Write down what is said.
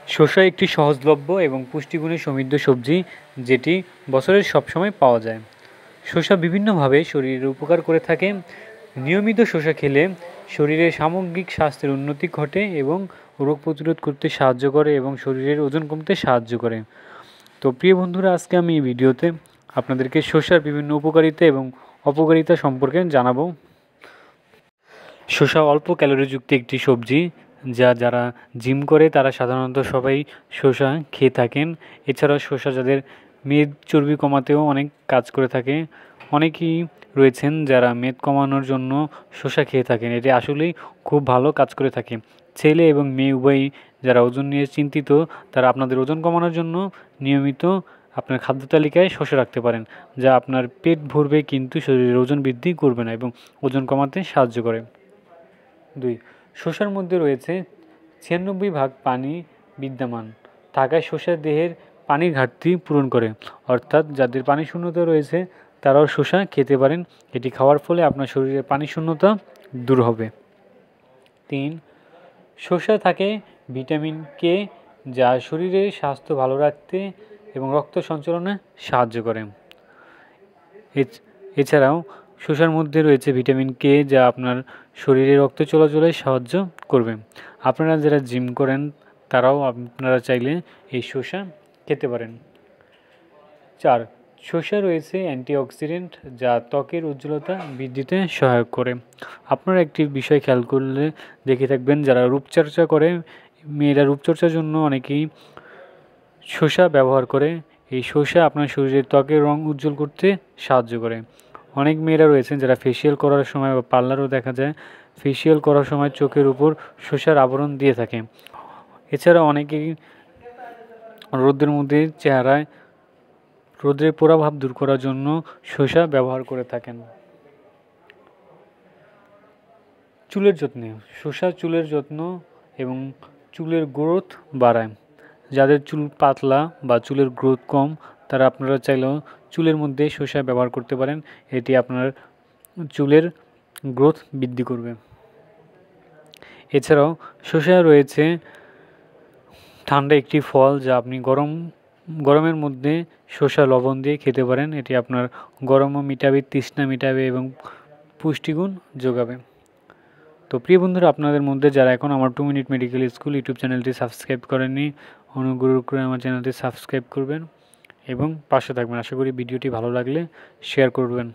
শসা একটি সহজলভ্য এবং পুষ্টিগুণে সমৃদ্ধ সবজি যেটি বছরের সব সময় পাওয়া যায়। শসা বিভিন্নভাবে শরীরের উপকার করে থাকে। নিয়মিত শসা খেলে শরীরের সামগ্রিক স্বাস্থ্যের উন্নতি ঘটে এবং রোগ প্রতিরোধ করতে সাহায্য করে এবং শরীরের ওজন কমতে সাহায্য করে। তো প্রিয় বন্ধুরা, আজকে আমি এই ভিডিওতে আপনাদেরকে শসার বিভিন্ন উপকারিতা এবং অপকারিতা সম্পর্কে জানাবো। শসা অল্প ক্যালোরিযুক্ত একটি সবজি যারা জিম করে তারা সাধারণত সবাই শসা খেয়ে থাকেন। এছাড়াও শসা যাদের মেদ চর্বি কমাতেও অনেক কাজ করে থাকে। অনেকেই রয়েছেন যারা মেদ কমানোর জন্য শসা খেয়ে থাকেন। এটি আসলেই খুব ভালো কাজ করে থাকে। ছেলে এবং মেয়ে উভয়ই যারা ওজন নিয়ে চিন্তিত তারা আপনাদের ওজন কমানোর জন্য নিয়মিত আপনার খাদ্য তালিকায় শসা রাখতে পারেন, যা আপনার পেট ভরবে কিন্তু শরীরের ওজন বৃদ্ধি করবে না এবং ওজন কমাতে সাহায্য করে। 2. শসার মধ্যে রয়েছে 96% পানি বিদ্যমান থাকায় শসা দেহের পানির ঘাটতি পূরণ করে, অর্থাৎ যাদের পানি শূন্যতা রয়েছে তারাও শসা খেতে পারেন। এটি খাওয়ার ফলে আপনার শরীরের পানি শূন্যতা দূর হবে। 3. শসা থাকে ভিটামিন কে, যা শরীরের স্বাস্থ্য ভালো রাখতে এবং রক্ত সঞ্চালনে সাহায্য করে। এছাড়াও শসার মধ্যে রয়েছে ভিটামিন কে, যা আপনার শরীরে রক্ত চলাচলে সাহায্য করবে। আপনারা যারা জিম করেন তারাও আপনারা চাইলে এই শসা খেতে পারেন। 4. শসা রয়েছে অ্যান্টিঅক্সিডেন্ট, যা ত্বকের উজ্জ্বলতা বৃদ্ধিতে সহায়ক করে। আপনারা একটি বিষয় খেয়াল করলে দেখে থাকবেন, যারা রূপচর্চা করে, মেয়েরা রূপচর্চার জন্য অনেকেই শসা ব্যবহার করে। এই শসা আপনার শরীরের ত্বকের রং উজ্জ্বল করতে সাহায্য করে। অনেক মেয়েরা রয়েছেন যারা ফেসিয়াল করার সময় বা পার্লারও দেখা যায় ফেসিয়াল করার সময় চোখের উপর শসার আবরণ দিয়ে থাকে। এছাড়া অনেকেই রোদের মধ্যে চেহারায় রোদের প্রভাব দূর করার জন্য শসা ব্যবহার করে থাকেন। চুলের যত্নে শসা চুলের যত্ন এবং চুলের গ্রোথ বাড়ায়। যাদের চুল পাতলা বা চুলের গ্রোথ কম তারা আপনারা চাইলেও চুলের মধ্যে শসা ব্যবহার করতে পারেন। এটি আপনার চুলের গ্রোথ বৃদ্ধি করবে। এছাড়াও শসা রয়েছে ঠান্ডা একটি ফল, যা আপনি গরমের মধ্যে শসা লবণ দিয়ে খেতে পারেন। এটি আপনার গরমও মিটাবে, তৃষ্ণা মিটাবে এবং পুষ্টিগুণ যোগাবে। তো প্রিয় বন্ধুরা, আপনাদের মধ্যে যারা এখন আমার 2 মিনিট মেডিকেল স্কুল ইউটিউব চ্যানেলটি সাবস্ক্রাইব করেননি, অনুগ্রহ করে আমার চ্যানেলটি সাবস্ক্রাইব করবেন এবং পাশে থাকবেন। আশা করি ভিডিওটি ভালো লাগলে শেয়ার করবেন।